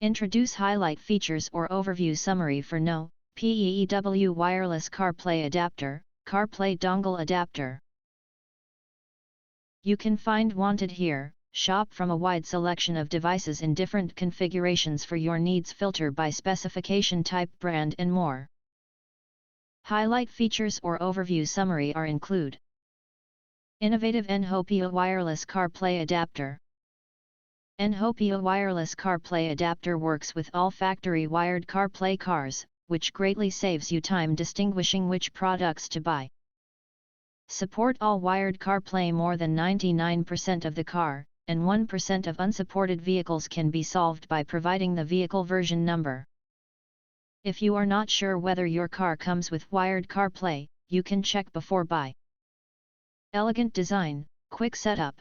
Introduce highlight features or overview summary for NHOPEEW wireless CarPlay adapter, CarPlay dongle adapter. You can find wanted here. Shop from a wide selection of devices in different configurations for your needs, filter by specification, type, brand and more. Highlight features or overview summary are include: innovative NHOPEEW wireless CarPlay adapter. NHOPEEW wireless CarPlay adapter works with all factory wired CarPlay cars, which greatly saves you time distinguishing which products to buy. Support all wired CarPlay. More than 99% of the car, and 1% of unsupported vehicles can be solved by providing the vehicle version number. If you are not sure whether your car comes with wired CarPlay, you can check before buy. Elegant design, quick setup.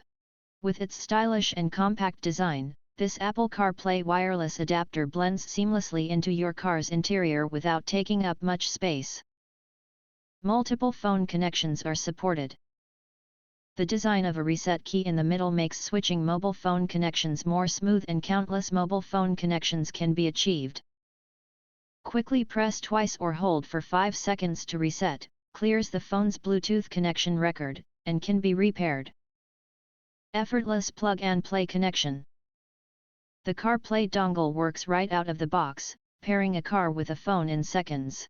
With its stylish and compact design, this Apple CarPlay wireless adapter blends seamlessly into your car's interior without taking up much space. Multiple phone connections are supported. The design of a reset key in the middle makes switching mobile phone connections more smooth, and countless mobile phone connections can be achieved. Quickly press twice or hold for 5 seconds to reset, clears the phone's Bluetooth connection record, and can be repaired. Effortless plug-and-play connection. The CarPlay dongle works right out of the box, pairing a car with a phone in seconds.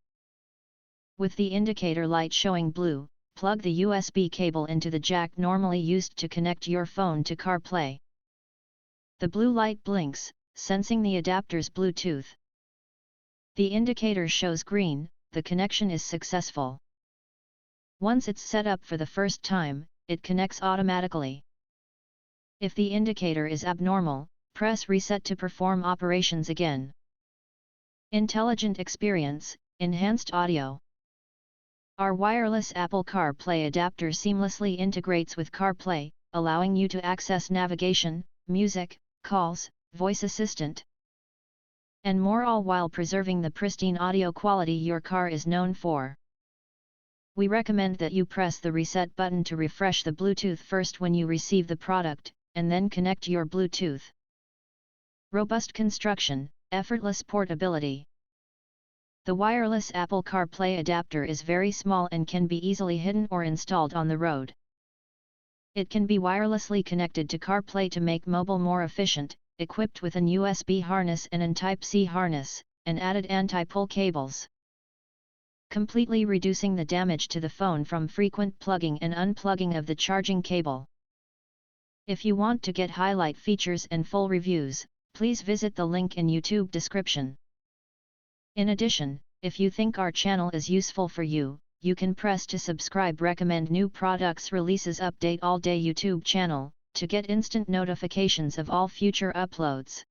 With the indicator light showing blue, plug the USB cable into the jack normally used to connect your phone to CarPlay. The blue light blinks, sensing the adapter's Bluetooth. The indicator shows green, the connection is successful. Once it's set up for the first time, it connects automatically. If the indicator is abnormal, press reset to perform operations again. Intelligent experience, enhanced audio. Our wireless Apple CarPlay adapter seamlessly integrates with CarPlay, allowing you to access navigation, music, calls, voice assistant, and more, all while preserving the pristine audio quality your car is known for. We recommend that you press the reset button to refresh the Bluetooth first when you receive the product, and then connect your Bluetooth. Robust construction, effortless portability. The wireless Apple CarPlay adapter is very small and can be easily hidden or installed on the road. It can be wirelessly connected to CarPlay to make mobile more efficient, equipped with an USB harness and an Type-C harness, and added anti-pull cables, completely reducing the damage to the phone from frequent plugging and unplugging of the charging cable. If you want to get highlight features and full reviews, please visit the link in YouTube description. In addition, if you think our channel is useful for you, you can press to subscribe. Recommend new products releases update all day YouTube channel, to get instant notifications of all future uploads.